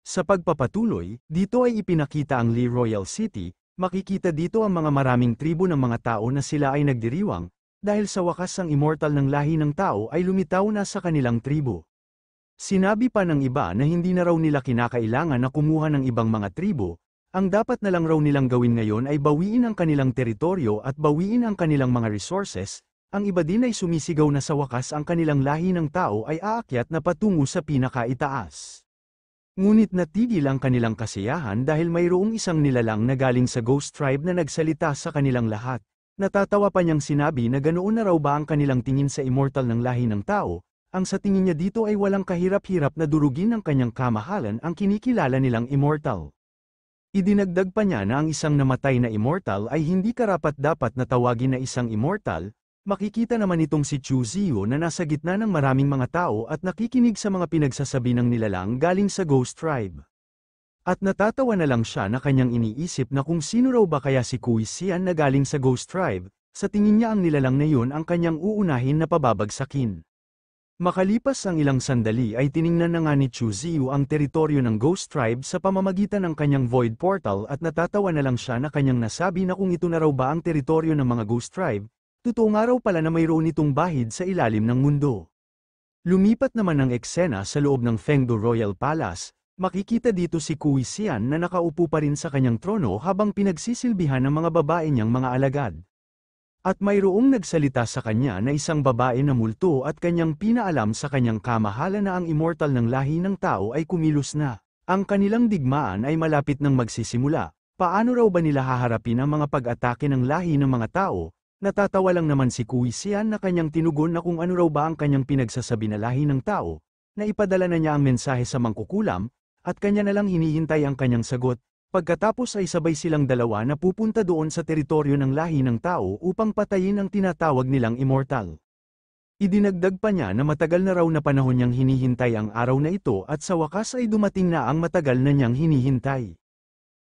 Sa pagpapatuloy, dito ay ipinakita ang Lee Royal City, makikita dito ang mga maraming tribo ng mga tao na sila ay nagdiriwang, dahil sa wakas ang immortal ng lahi ng tao ay lumitaw na sa kanilang tribo. Sinabi pa ng iba na hindi na raw nila kinakailangan na kumuha ng ibang mga tribo, ang dapat na lang raw nilang gawin ngayon ay bawiin ang kanilang teritoryo at bawiin ang kanilang mga resources, ang iba din ay sumisigaw na sa wakas ang kanilang lahi ng tao ay aakyat na patungo sa pinakaitaas. Ngunit natigil ang kanilang kasiyahan dahil mayroong isang nilalang na galing sa Ghost Tribe na nagsalita sa kanilang lahat. Natatawa pa niyang sinabi na ganoon na raw ba ang kanilang tingin sa immortal ng lahi ng tao, ang sa tingin niya dito ay walang kahirap-hirap na durugin ng kanyang kamahalan ang kinikilala nilang immortal. Idinagdag pa niya na ang isang namatay na immortal ay hindi karapat-dapat na tawagin na isang immortal, makikita naman itong si Chu Ziyu na nasa gitna ng maraming mga tao at nakikinig sa mga pinagsasabi ng nilalang galing sa Ghost Tribe. At natatawa na lang siya na kanyang iniisip na kung sino raw ba kaya si Kui Xian na galing sa Ghost Tribe, sa tingin niya ang nilalang na yun ang kanyang uunahin na pababagsakin. Makalipas ang ilang sandali ay tiningnan na nga ni Chu Ziyu ang teritoryo ng Ghost Tribe sa pamamagitan ng kanyang Void Portal at natatawa na lang siya na kanyang nasabi na kung ito na raw ba ang teritoryo ng mga Ghost Tribe, totoo nga raw pala na mayroon itong bahid sa ilalim ng mundo. Lumipat naman ang eksena sa loob ng Fengdu Royal Palace. Makikita dito si Kui Xian na nakaupo pa rin sa kanyang trono habang pinagsisilbihan ng mga babae niyang mga alagad. At mayroong nagsalita sa kanya na isang babae na multo at kanyang pinaalam sa kanyang kamahalan na ang immortal ng lahi ng tao ay kumilos na. Ang kanilang digmaan ay malapit nang magsisimula. Paano raw ba nila haharapin ang mga pag-atake ng lahi ng mga tao? Natatawa lang naman si Kui Xian na kanyang tinugon na kung ano raw ba ang kanyang pinagsasabi na lahi ng tao, na ipadala na niya ang mensahe sa mangkukulam, at kanya na lang hinihintay ang kanyang sagot, pagkatapos ay sabay silang dalawa na pupunta doon sa teritoryo ng lahi ng tao upang patayin ang tinatawag nilang immortal. Idinagdag pa niya na matagal na raw na panahon niyang hinihintay ang araw na ito at sa wakas ay dumating na ang matagal na niyang hinihintay.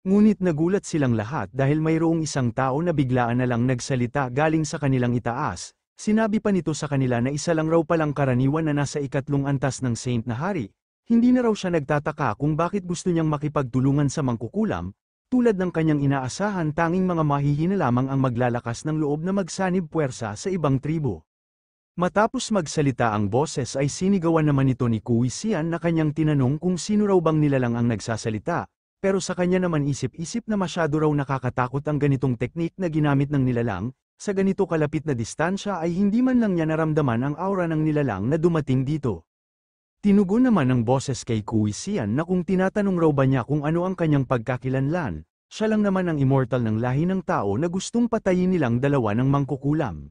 Ngunit nagulat silang lahat dahil mayroong isang tao na biglaan na lang nagsalita galing sa kanilang itaas, sinabi pa nito sa kanila na isa lang raw palang karaniwan na nasa ikatlong antas ng Saint na hari. Hindi na raw siya nagtataka kung bakit gusto niyang makipagtulungan sa mangkukulam, tulad ng kanyang inaasahan tanging mga mahihina lamang ang maglalakas ng loob na magsanib puwersa sa ibang tribo. Matapos magsalita ang boses ay sinigawan naman ito ni Kui Xian na kanyang tinanong kung sino raw bang nilalang ang nagsasalita, pero sa kanya naman isip-isip na masyado raw nakakatakot ang ganitong teknik na ginamit ng nilalang, sa ganito kalapit na distansya ay hindi man lang niya naramdaman ang aura ng nilalang na dumating dito. Tinugon naman ng boses kay Kui Xian na kung tinatanong raw ba niya kung ano ang kanyang pagkakilanlan, siya lang naman ang immortal ng lahi ng tao na gustong patayin nilang dalawa ng mangkukulam.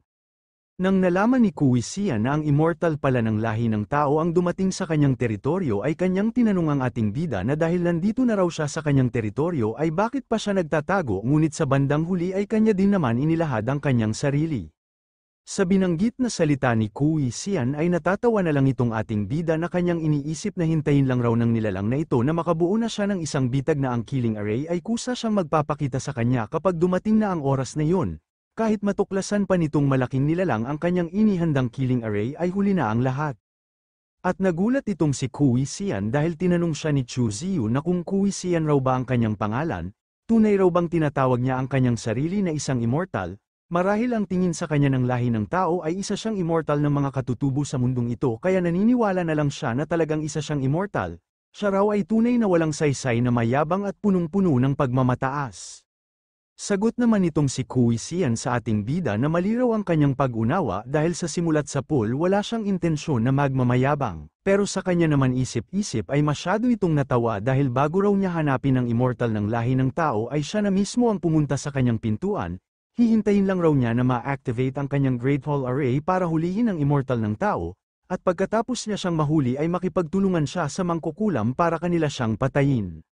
Nang nalaman ni Kui Xian na ang immortal pala ng lahi ng tao ang dumating sa kanyang teritoryo ay kanyang tinanong ang ating bida na dahil nandito na raw siya sa kanyang teritoryo ay bakit pa siya nagtatago ngunit sa bandang huli ay kanya din naman inilahad ang kanyang sarili. Sa binanggit na salita ni Kui Xian ay natatawa na lang itong ating bida na kanyang iniisip na hintayin lang raw ng nilalang na ito na makabuo na siya ng isang bitag na ang killing array ay kusa siyang magpapakita sa kanya kapag dumating na ang oras na yun. Kahit matuklasan pa nitong malaking nilalang ang kanyang inihandang killing array ay huli na ang lahat. At nagulat itong si Kui Xian dahil tinanong siya ni Chu Ziyu na kung Kui Xian raw ba ang kanyang pangalan, tunay raw bang tinatawag niya ang kanyang sarili na isang immortal. Marahil ang tingin sa kanya ng lahi ng tao ay isa siyang immortal ng mga katutubo sa mundong ito kaya naniniwala na lang siya na talagang isa siyang immortal, siya raw ay tunay na walang saysay na mayabang at punong-puno ng pagmamataas. Sagot naman itong si Kui Xian sa ating bida na mali raw ang kanyang pag-unawa dahil sa simulat sa pool wala siyang intensyon na magmamayabang, pero sa kanya naman isip-isip ay masyado itong natawa dahil bago raw niya hanapin ang immortal ng lahi ng tao ay siya na mismo ang pumunta sa kanyang pintuan. Hihintayin lang raw niya na ma-activate ang kanyang Great Hall Array para hulihin ang immortal ng tao, at pagkatapos niya siyang mahuli ay makipagtulungan siya sa mangkukulam para kanila siyang patayin.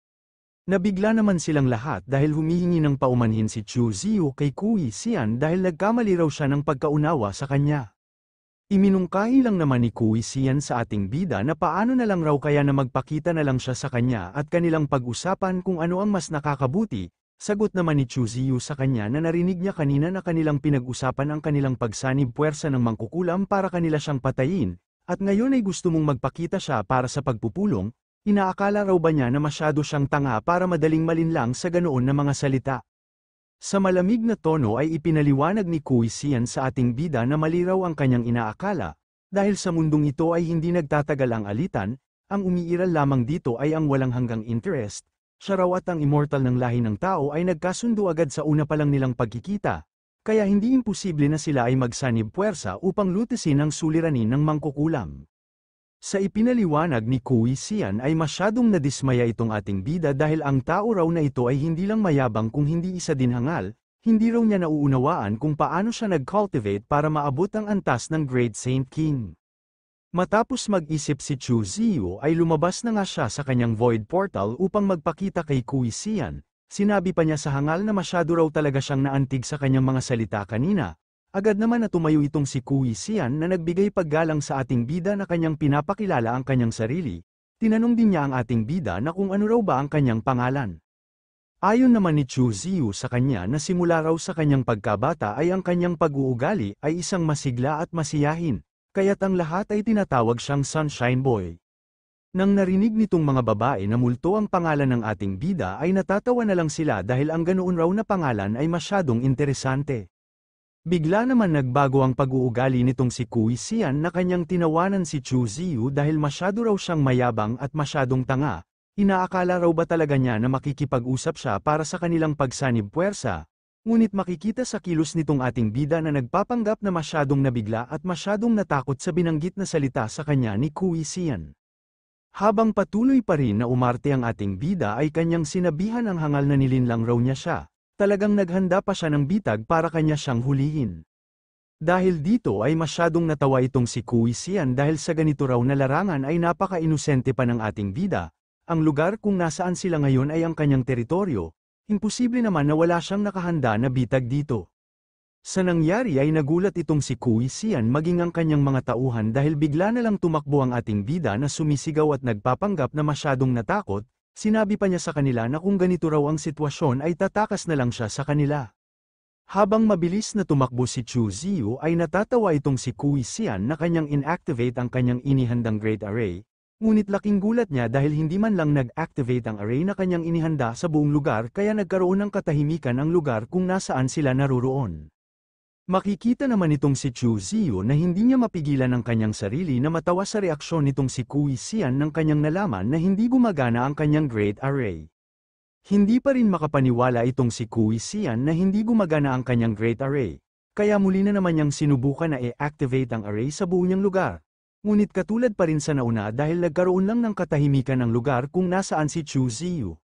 Nabigla naman silang lahat dahil humihingi ng paumanhin si Chu Ziyu kay Kui Xian dahil nagkamali raw siya ng pagkaunawa sa kanya. Iminungkahi lang naman ni Kui Xian sa ating bida na paano na lang raw kaya na magpakita na lang siya sa kanya at kanilang pag-usapan kung ano ang mas nakakabuti. Sagot naman ni Chu Ziyu sa kanya na narinig niya kanina na kanilang pinag-usapan ang kanilang pagsanib puwersa ng mangkukulam para kanila siyang patayin, at ngayon ay gusto mong magpakita siya para sa pagpupulong, Inaakala raw ba niya na masyado siyang tanga para madaling malinlang sa ganoon na mga salita? Sa malamig na tono ay ipinaliwanag ni Kui Sian sa ating bida na mali raw ang kanyang inaakala, dahil sa mundong ito ay hindi nagtatagal ang alitan, ang umiiral lamang dito ay ang walang hanggang interest, siya raw at ang immortal ng lahi ng tao ay nagkasundo agad sa una pa lang nilang pagkikita, kaya hindi imposible na sila ay magsanib puwersa upang lutasin ang suliranin ng mangkukulam. Sa ipinaliwanag ni Kui Sian ay masyadong nadismaya itong ating bida dahil ang tao raw na ito ay hindi lang mayabang kung hindi isa din hangal, hindi raw niya nauunawaan kung paano siya nag-cultivate para maabot ang antas ng Great Saint King. Matapos mag-isip si Chu Ziyu ay lumabas na nga siya sa kanyang void portal upang magpakita kay Kui Sian, sinabi pa niya sa hangal na masyado raw talaga siyang naantig sa kanyang mga salita kanina. Agad naman na tumayo itong si Kui Sian na nagbigay paggalang sa ating bida na kanyang pinapakilala ang kanyang sarili, tinanong din niya ang ating bida na kung ano raw ba ang kanyang pangalan. Ayon naman ni Chu Ziyu sa kanya na simula raw sa kanyang pagkabata ay ang kanyang pag-uugali ay isang masigla at masiyahin, kaya't ang lahat ay tinatawag siyang Sunshine Boy. Nang narinig nitong mga babae na multo ang pangalan ng ating bida ay natatawa na lang sila dahil ang ganoon raw na pangalan ay masyadong interesante. Bigla naman nagbago ang pag-uugali nitong si Kui Sian na kanyang tinawanan si Chu Ziyu dahil masyado raw siyang mayabang at masyadong tanga, inaakala raw ba talaga niya na makikipag-usap siya para sa kanilang pagsanib puwersa, ngunit makikita sa kilos nitong ating bida na nagpapanggap na masyadong nabigla at masyadong natakot sa binanggit na salita sa kanya ni Kui Sian. Habang patuloy pa rin na umarte ang ating bida ay kanyang sinabihan ang hangal na nilinlang raw niya siya. Talagang naghanda pa siya ng bitag para kanya siyang hulihin. Dahil dito ay masyadong natawa itong si Kui Sian dahil sa ganito raw na larangan ay napaka-inosente pa ng ating bida, ang lugar kung nasaan sila ngayon ay ang kanyang teritoryo, imposible naman na wala siyang nakahanda na bitag dito. Sa nangyari ay nagulat itong si Kui Sian maging ang kanyang mga tauhan dahil bigla na lang tumakbo ang ating bida na sumisigaw at nagpapanggap na masyadong natakot. Sinabi pa niya sa kanila na kung ganito raw ang sitwasyon ay tatakas na lang siya sa kanila. Habang mabilis na tumakbo si Chu Ziyu ay natatawa itong si Kui Sian na kanyang inactivate ang kanyang inihandang Great Array, ngunit laking gulat niya dahil hindi man lang nag-activate ang array na kanyang inihanda sa buong lugar kaya nagkaroon ng katahimikan ang lugar kung nasaan sila naroroon. Makikita naman itong si Chu Ziyu na hindi niya mapigilan ang kanyang sarili na matawa sa reaksyon nitong si Kui Sian nang kanyang nalaman na hindi gumagana ang kanyang Great Array. Hindi pa rin makapaniwala itong si Kui Sian na hindi gumagana ang kanyang Great Array, kaya muli na naman niyang sinubukan na i-activate ang array sa buong niyang lugar. Ngunit katulad pa rin sa nauna dahil nagkaroon lang ng katahimikan ang lugar kung nasaan si Chu Ziyu.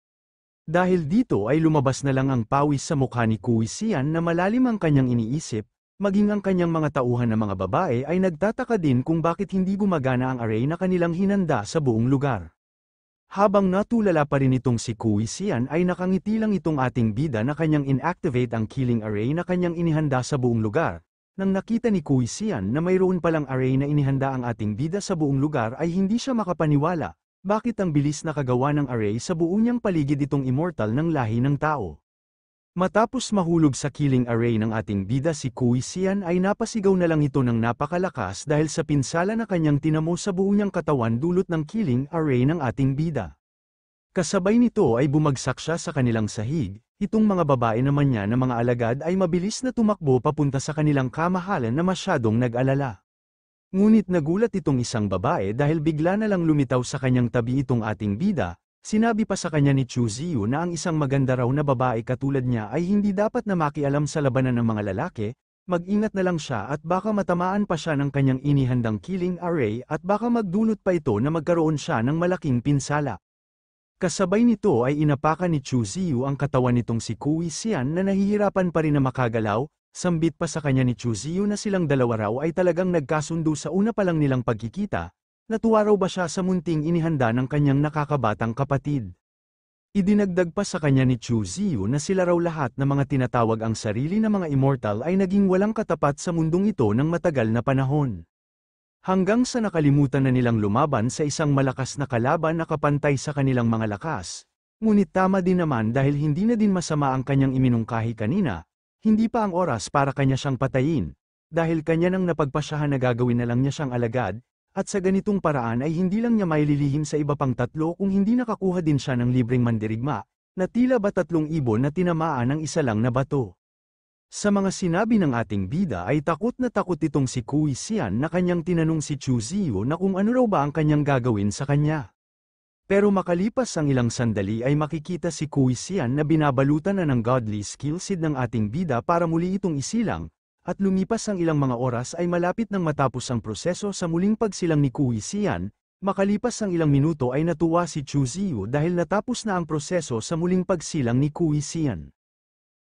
Dahil dito ay lumabas na lang ang pawis sa mukha ni Kui Sian na malalim ang kanyang iniisip, maging ang kanyang mga tauhan na mga babae ay nagtataka din kung bakit hindi gumagana ang array na kanilang hinanda sa buong lugar. Habang natulala pa rin itong si Kui Sian ay nakangiti lang itong ating bida na kanyang inactivate ang killing array na kanyang inihanda sa buong lugar. Nang nakita ni Kui Sian na mayroon palang array na inihanda ang ating bida sa buong lugar ay hindi siya makapaniwala. Bakit ang bilis na kagawa ng array sa buong niyang paligid itong immortal ng lahi ng tao? Matapos mahulog sa killing array ng ating bida si Kui Sian ay napasigaw na lang ito ng napakalakas dahil sa pinsala na kanyang tinamo sa buong niyang katawan dulot ng killing array ng ating bida. Kasabay nito ay bumagsak siya sa kanilang sahig, itong mga babae naman niya na mga alagad ay mabilis na tumakbo papunta sa kanilang kamahalan na masyadong nag-alala. Ngunit nagulat itong isang babae dahil bigla na lang lumitaw sa kanyang tabi itong ating bida, sinabi pa sa kanya ni Chu Ziyu na ang isang maganda raw na babae katulad niya ay hindi dapat na makialam sa labanan ng mga lalaki, mag-ingat na lang siya at baka matamaan pa siya ng kanyang inihandang killing array at baka magdulot pa ito na magkaroon siya ng malaking pinsala. Kasabay nito ay inapakan ni Chu Ziyu ang katawan nitong si Kui Sian na nahihirapan pa rin na makagalaw. Sambit pa sa kanya ni Chu Ziyu na silang dalawa raw ay talagang nagkasundo sa una pa lang nilang pagkikita, natuwa raw ba siya sa munting inihanda ng kanyang nakakabatang kapatid. Idinagdag pa sa kanya ni Chu Ziyu na sila raw lahat na mga tinatawag ang sarili na mga immortal ay naging walang katapat sa mundong ito ng matagal na panahon. Hanggang sa nakalimutan na nilang lumaban sa isang malakas na kalaban na kapantay sa kanilang mga lakas, ngunit tama din naman dahil hindi na din masama ang kanyang iminungkahi kanina. Hindi pa ang oras para kanya siyang patayin, dahil kanya nang napagpasyahan na gagawin na lang niya siyang alagad, At sa ganitong paraan ay hindi lang niya maililihim sa iba pang tatlo kung hindi nakakuha din siya ng libreng mandirigma, na tila ba 3 ibon na tinamaan ng isa lang na bato. Sa mga sinabi ng ating bida ay takot na takot itong si Kui Xian na kanyang tinanong si Chu Ziyu na kung ano raw ba ang kanyang gagawin sa kanya. Pero makalipas ang ilang sandali ay makikita si Kui Xian na binabalutan na ng godly skill seed ng ating bida para muli itong isilang, at lumipas ang ilang mga oras ay malapit nang matapos ang proseso sa muling pagsilang ni Kui Xian. Makalipas ang ilang minuto ay natuwa si Chu Ziyu dahil natapos na ang proseso sa muling pagsilang ni Kui Xian.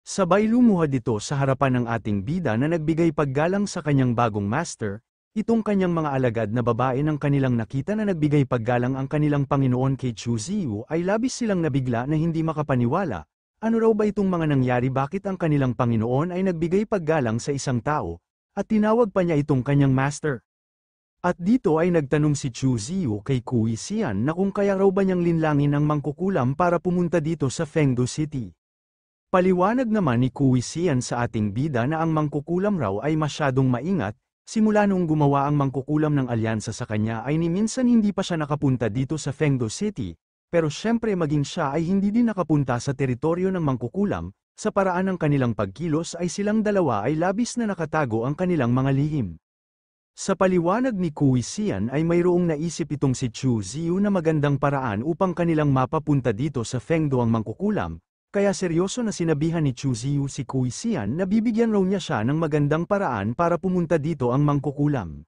Sabay lumuhad ito sa harapan ng ating bida na nagbigay paggalang sa kanyang bagong master, itong kanyang mga alagad na babae ng kanilang nakita na nagbigay paggalang ang kanilang Panginoon kay Chu Ziyu ay labis silang nabigla na hindi makapaniwala. Ano raw ba itong mga nangyari, bakit ang kanilang Panginoon ay nagbigay paggalang sa isang tao, at tinawag pa niya itong kanyang master? At dito ay nagtanong si Chu Ziyu kay Kui Xian na kung kaya raw ba niyang linlangin ang mangkukulam para pumunta dito sa Fengdu City. Paliwanag naman ni Kui Xian sa ating bida na ang mangkukulam raw ay masyadong maingat, simula nung gumawa ang mangkukulam ng alyansa sa kanya ay ni minsan hindi pa siya nakapunta dito sa Fengdu City, pero syempre maging siya ay hindi din nakapunta sa teritoryo ng mangkukulam, sa paraan ng kanilang pagkilos ay silang dalawa ay labis na nakatago ang kanilang mga lihim. Sa paliwanag ni Kui Xian ay mayroong naisip itong si Chu Ziyu na magandang paraan upang kanilang mapapunta dito sa Fengdu ang mangkukulam, kaya seryoso na sinabihan ni Chu Ziyu si Kui Xian na bibigyan raw niya siya ng magandang paraan para pumunta dito ang mangkukulam.